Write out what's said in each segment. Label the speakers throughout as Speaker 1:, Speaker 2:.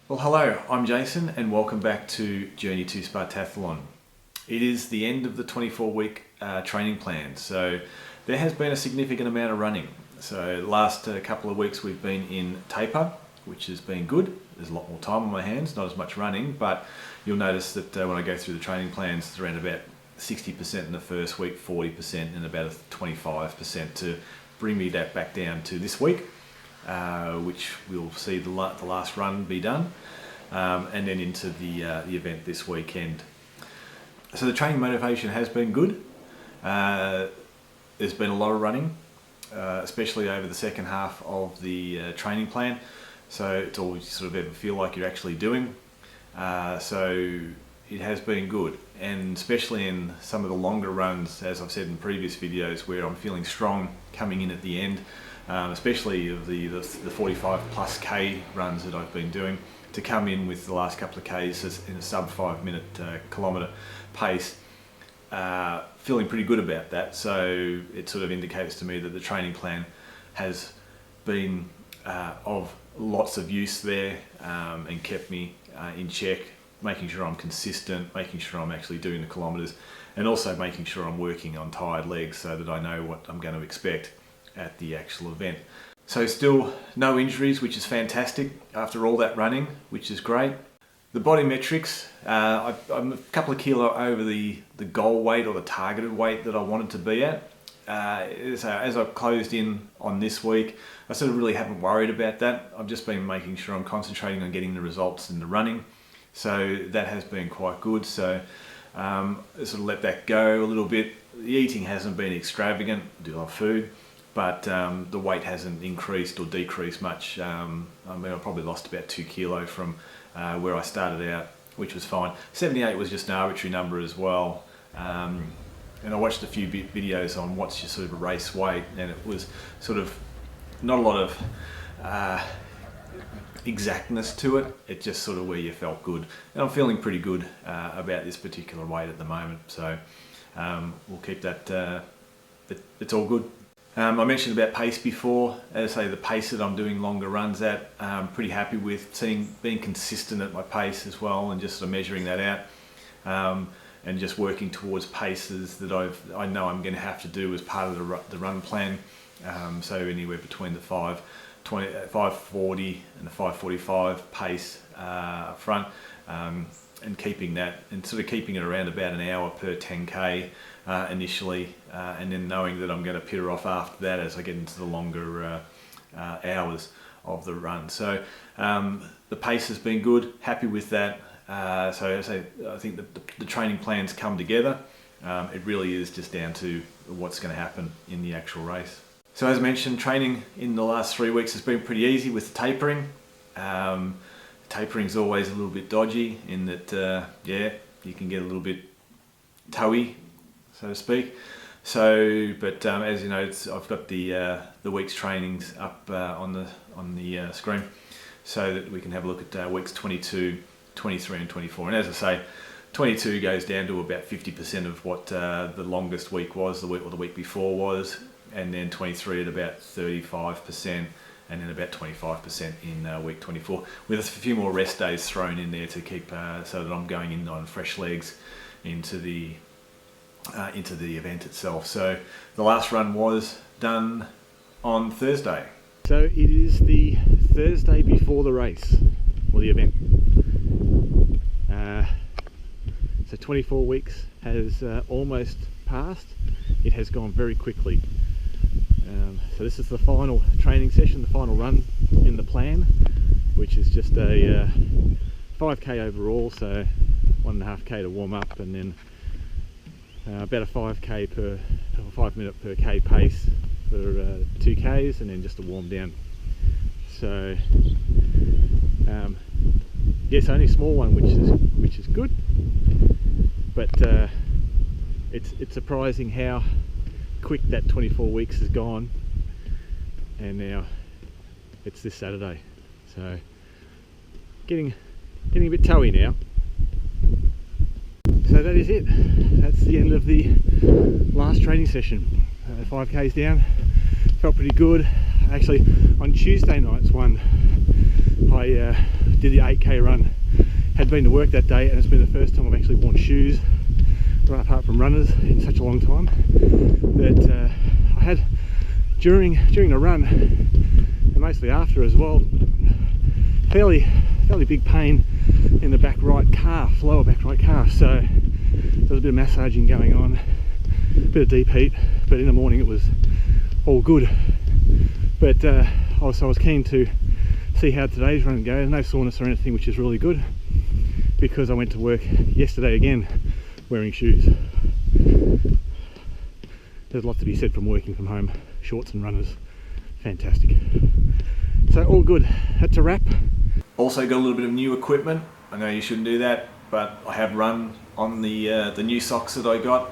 Speaker 1: Well, hello, I'm Jason and welcome back to Journey to Spartathlon. It is the end of the 24-week training plan, so there has been a significant amount of running. So the last couple of weeks we've been in taper, which has been good. There's a lot more time on my hands, not as much running, but you'll notice that when I go through the training plans, it's around about 60% in the first week, 40% and about 25% to bring me that back down to this week. Which we'll see the last run be done, and then into the event this weekend. So the training motivation has been good. There's been a lot of running, especially over the second half of the training plan. So it's all you sort of ever feel like you're actually doing. So it has been good, and especially in some of the longer runs, as I've said in previous videos, where I'm feeling strong coming in at the end. Especially of the 45 plus K runs that I've been doing, to come in with the last couple of Ks in a sub 5 minute kilometre pace, feeling pretty good about that. So it sort of indicates to me that the training plan has been of lots of use there, and kept me in check, making sure I'm consistent, making sure I'm actually doing the kilometres, and also making sure I'm working on tired legs so that I know what I'm going to expect at the actual event. So still no injuries, which is fantastic after all that running, which is great. The body metrics, I'm a couple of kilo over the goal weight or the targeted weight that I wanted to be at. So as I've closed in on this week, I sort of really haven't worried about that. I've just been making sure I'm concentrating on getting the results in the running. So that has been quite good. So I sort of let that go a little bit. The eating hasn't been extravagant, I do love food, but the weight hasn't increased or decreased much. I mean, I probably lost about 2 kilo from where I started out, which was fine. 78 was just an arbitrary number as well. And I watched a few videos on what's your sort of race weight, and it was sort of not a lot of exactness to it. It's just sort of where you felt good. And I'm feeling pretty good about this particular weight at the moment. So we'll keep that, it's all good. I mentioned about pace before. As I say, the pace that I'm doing longer runs at, I'm pretty happy with being consistent at my pace as well, and just sort of measuring that out, and just working towards paces that I know I'm going to have to do as part of the run plan. So anywhere between the 5:40 and the 5:45 pace up front, and keeping that, and sort of keeping it around about an hour per 10k initially, and then knowing that I'm going to peter off after that as I get into the longer hours of the run. So the pace has been good, happy with that. So I think the training plans come together. It really is just down to what's going to happen in the actual race. So as mentioned, training in the last 3 weeks has been pretty easy with the tapering. Tapering's always a little bit dodgy in that, you can get a little bit toey, so to speak. So, but as you know, I've got the week's trainings up on the screen, so that we can have a look at weeks 22, 23 and 24. And as I say, 22 goes down to about 50% of what the longest week was, the week before was, and then 23 at about 35%, and then about 25% in week 24, with a few more rest days thrown in there to keep so that I'm going in on fresh legs into the event itself. So the last run was done on Thursday. So it is the Thursday before the race, or the event. So 24 weeks has almost passed. It has gone very quickly. So this is the final training session, the final run in the plan, which is just a 5k overall, so 1.5k to warm up, and then about a 5k per, or 5 minute per k pace for 2k's, and then just a warm down. So yes, only a small one, which is good, but it's surprising how quick that 24 weeks has gone, and now it's this Saturday, so getting a bit toey now. So that is it. That's the end of the last training session. 5k's down, felt pretty good.
Speaker 2: Actually, on Tuesday night's one, I did the 8k run. Had been to work that day, and it's been the first time I've actually worn shoes, right apart from runners, in such a long time. But I had during the run, and mostly after as well, fairly big pain in the back right calf, lower back right calf. So there was a bit of massaging going on, a bit of deep heat, but in the morning it was all good. But also I was keen to see how today's run goes. No soreness or anything, which is really good, because I went to work yesterday again wearing shoes. There's a lot to be said from working from home, shorts and runners, fantastic. So all good. That's a wrap.
Speaker 1: Also got a little bit of new equipment. I know you shouldn't do that, but I have run on the new socks that I got.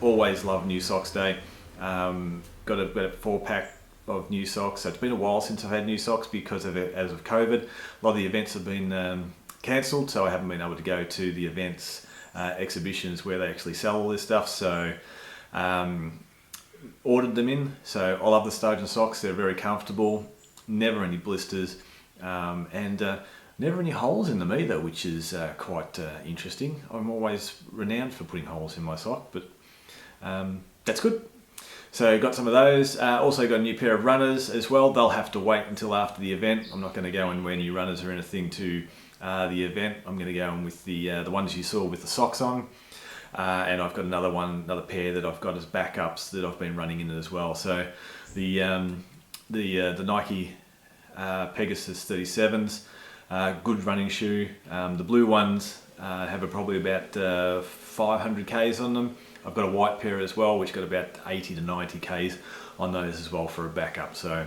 Speaker 1: Always love new socks day. Got a 4-pack of new socks. So it's been a while since I've had new socks because of as of COVID. A lot of the events have been cancelled, so I haven't been able to go to the events, exhibitions where they actually sell all this stuff. So ordered them in. So I love the Stojan socks. They're very comfortable, never any blisters, and never any holes in them either, which is quite interesting. I'm always renowned for putting holes in my sock, but that's good. So got some of those. Also got a new pair of runners as well. They'll have to wait until after the event. I'm not going to go and wear new runners or anything to the event. I'm going to go in with the ones you saw with the socks on. And I've got another pair that I've got as backups that I've been running in as well. So the Nike Pegasus 37s, good running shoe. The blue ones have probably about 500 Ks on them. I've got a white pair as well, which got about 80 to 90 Ks on those as well for a backup. So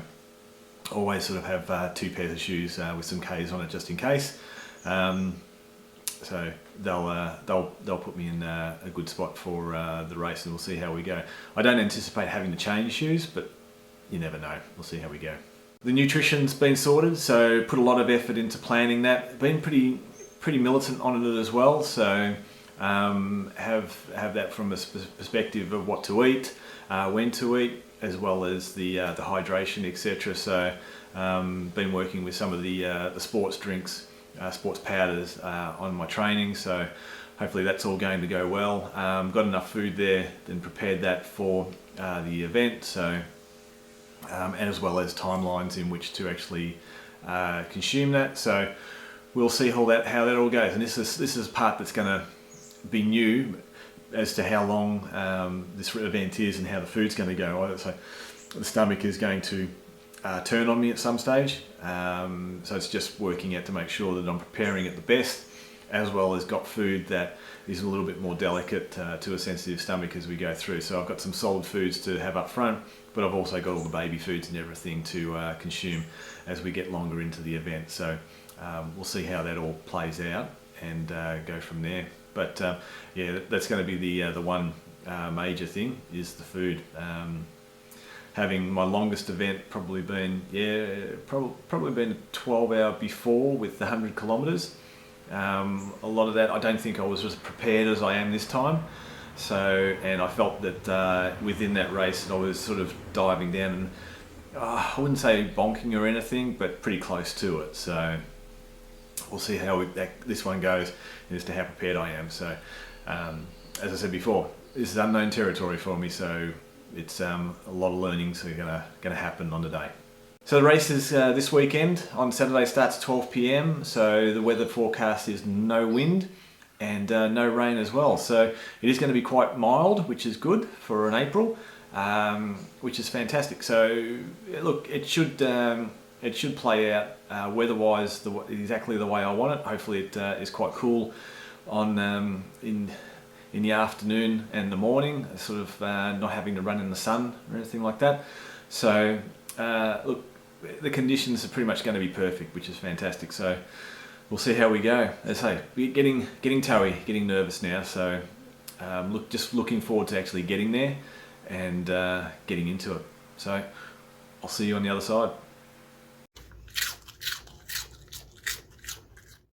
Speaker 1: always sort of have 2 pairs of shoes with some Ks on it just in case. So they'll put me in a good spot for the race, and we'll see how we go. I don't anticipate having to change shoes, but you never know. We'll see how we go. The nutrition's been sorted, so put a lot of effort into planning that. Been pretty militant on it as well, so have that from a perspective of what to eat, when to eat, as well as the hydration, etc. So been working with some of the sports drinks, sports powders on my training, so hopefully that's all going to go well. Got enough food there, then prepared that for the event, so and as well as timelines in which to actually consume that. So we'll see how that all goes, and this is a part that's going to be new as to how long this event is and how the food's going to go. So the stomach is going to turn on me at some stage, so it's just working out to make sure that I'm preparing it the best, as well as got food that is a little bit more delicate to a sensitive stomach as we go through. So I've got some solid foods to have up front, but I've also got all the baby foods and everything to consume as we get longer into the event. So we'll see how that all plays out and go from there. But yeah, that's going to be the one major thing is the food. Having my longest event probably been a 12-hour before with the 100 kilometres. A lot of that, I don't think I was as prepared as I am this time. So, and I felt that within that race I was sort of diving down and I wouldn't say bonking or anything, but pretty close to it. So we'll see how this one goes as to how prepared I am. So as I said before, this is unknown territory for me, so it's a lot of learnings are gonna happen on the day. So the race is this weekend. On Saturday starts at 12 p.m. So the weather forecast is no wind and no rain as well. So it is going to be quite mild, which is good for an April, which is fantastic. So look, it should play out weather-wise exactly the way I want it. Hopefully it is quite cool on in the afternoon and the morning, sort of not having to run in the sun or anything like that. So look, the conditions are pretty much going to be perfect, which is fantastic. So we'll see how we go. As I say, we're getting toey, getting nervous now. So just looking forward to actually getting there and getting into it. So I'll see you on the other side.